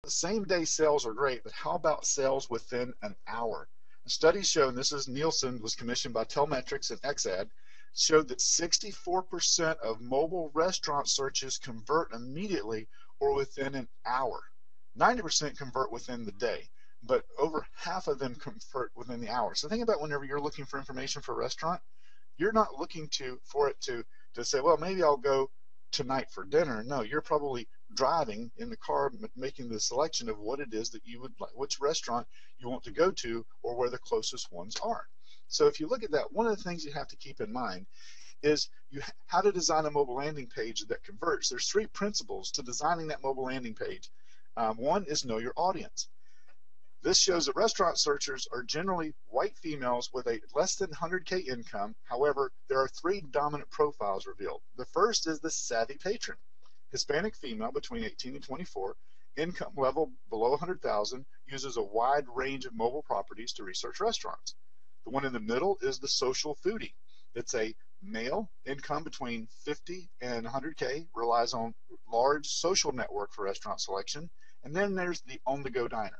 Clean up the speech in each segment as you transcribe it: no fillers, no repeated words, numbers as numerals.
same day sales are great, but how about sales within an hour? Studies show, and this is Nielsen, was commissioned by Telmetrics and XAD, showed that 64% of mobile restaurant searches convert immediately or within an hour. 90% convert within the day, but over half of them convert within the hour. So think about whenever you're looking for information for a restaurant, you're not looking for it to say, well, maybe I'll go tonight for dinner. No, you're probably driving in the car, making the selection of what it is that you would like, which restaurant you want to go to, or where the closest ones are. So if you look at that, one of the things you have to keep in mind is how to design a mobile landing page that converts. There's 3 principles to designing that mobile landing page. One is know your audience. This shows that restaurant searchers are generally white females with a less than 100K income. However, there are 3 dominant profiles revealed. The first is the savvy patron. Hispanic female between 18 and 24, income level below 100,000, uses a wide range of mobile properties to research restaurants. The one in the middle is the social foodie. It's a male, income between 50 and 100K, relies on large social network for restaurant selection. And then there's the on-the-go diner.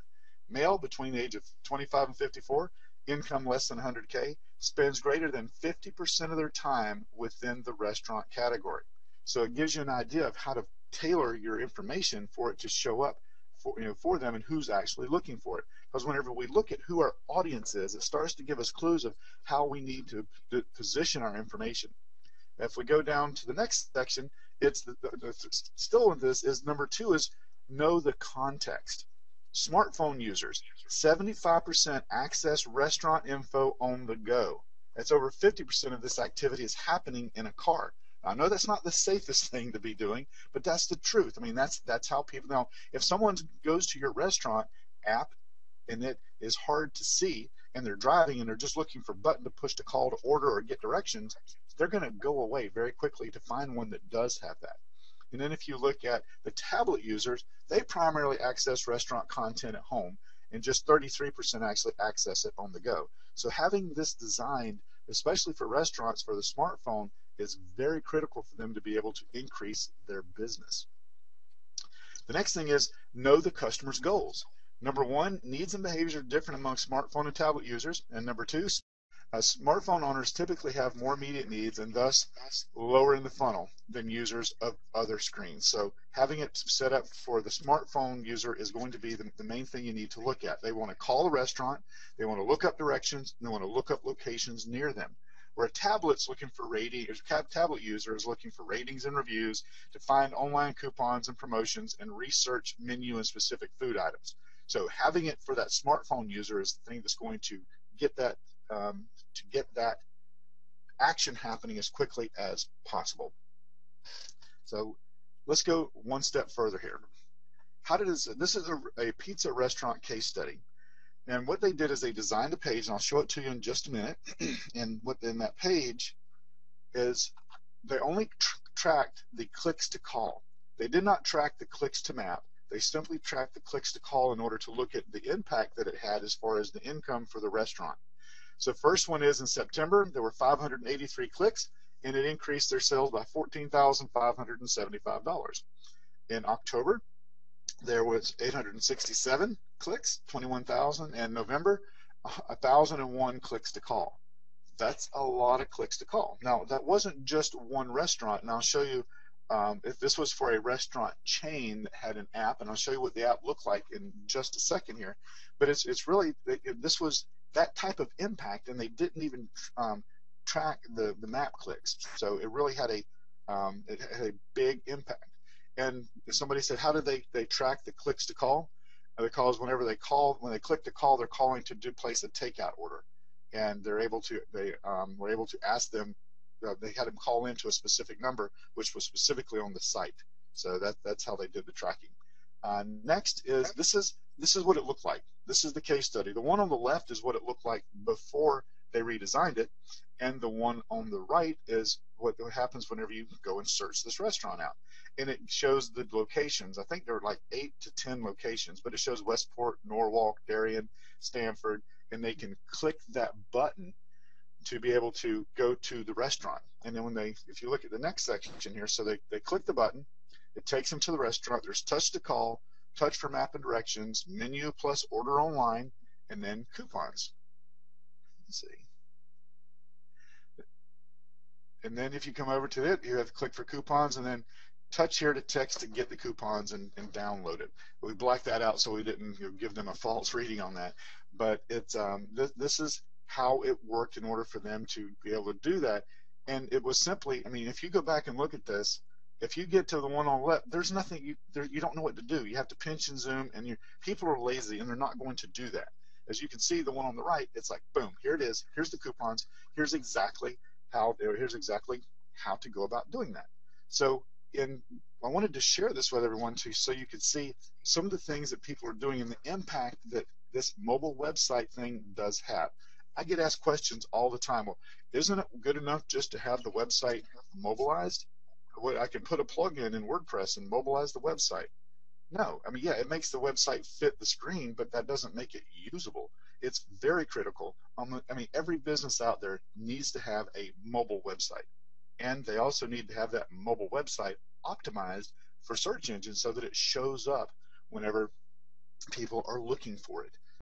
Male between the age of 25 and 54, income less than 100K, spends greater than 50% of their time within the restaurant category. So it gives you an idea of how to tailor your information for it to show up for them and who's actually looking for it. Because whenever we look at who our audience is, it starts to give us clues of how we need to position our information. If we go down to the next section, it's still in this is number 2 is know the context. Smartphone users, 75% access restaurant info on the go. That's over 50% of this activity is happening in a car. I know that's not the safest thing to be doing, but that's the truth. I mean, that's how people know. If someone goes to your restaurant app and it is hard to see, and they're driving and they're just looking for a button to push to call to order or get directions, they're going to go away very quickly to find one that does have that. And then if you look at the tablet users, they primarily access restaurant content at home, and just 33% actually access it on the go. So having this designed, especially for restaurants, for the smartphone, is very critical for them to be able to increase their business. The next thing is know the customer's goals. Number 1, needs and behaviors are different among smartphone and tablet users. And number 2, smartphone owners typically have more immediate needs and thus lower in the funnel than users of other screens. So having it set up for the smartphone user is going to be the main thing you need to look at. They want to call a restaurant, they want to look up directions, and they want to look up locations near them. Where a tablet's looking for ratings, a tablet user is looking for ratings and reviews to find online coupons and promotions and research menu and specific food items. So having it for that smartphone user is the thing that's going to get that action happening as quickly as possible. So let's go one step further here. This is a pizza restaurant case study. And what they did is they designed a page, and I'll show it to you in just a minute. And within that page is they only tracked the clicks to call. They did not track the clicks to map. They simply tracked the clicks to call in order to look at the impact that it had as far as the income for the restaurant. So first one is in September, there were 583 clicks, and it increased their sales by $14,575. In October, there was 867 clicks, 21,000, and November, 1,001 clicks to call. That's a lot of clicks to call. Now, that wasn't just one restaurant, and I'll show you if this was for a restaurant chain that had an app, and I'll show you what the app looked like in just a second here. But it's really, this was that type of impact, and they didn't even track the map clicks. So it really had a big impact. And somebody said, how did they track the clicks to call? Because whenever they click to call, they're calling to place a takeout order, and they were able to ask them. They had them call into a specific number, which was specifically on the site. So that's how they did the tracking. Next is this is what it looked like. This is the case study. The one on the left is what it looked like before they redesigned it, and the one on the right is what happens whenever you go and search this restaurant out. And it shows the locations. I think there are like 8 to 10 locations, but it shows Westport, Norwalk, Darien, Stanford, and they can click that button to be able to go to the restaurant. And then if you look at the next section here, so they click the button, it takes them to the restaurant. There's touch to call, touch for map and directions, menu plus order online, and then coupons. Let's see. And then if you come over to it, you have to click for coupons and then touch here to text to get the coupons and download it. We blacked that out so we didn't give them a false reading on that. But it's this is how it worked in order for them to be able to do that. And it was simply, I mean, if you go back and look at this, if you get to the one on the left, there's nothing you don't know what to do. You have to pinch and zoom, and people are lazy and they're not going to do that. As you can see, the one on the right, it's like boom, here it is. Here's the coupons. Here's exactly how to go about doing that. So I wanted to share this with everyone so you could see some of the things that people are doing and the impact that this mobile website thing does have. I get asked questions all the time. Well, isn't it good enough just to have the website mobilized? I can put a plugin in WordPress and mobilize the website. No, I mean, yeah, it makes the website fit the screen, but that doesn't make it usable. It's very critical. I mean, every business out there needs to have a mobile website, and they also need to have that mobile website optimized for search engines so that it shows up whenever people are looking for it.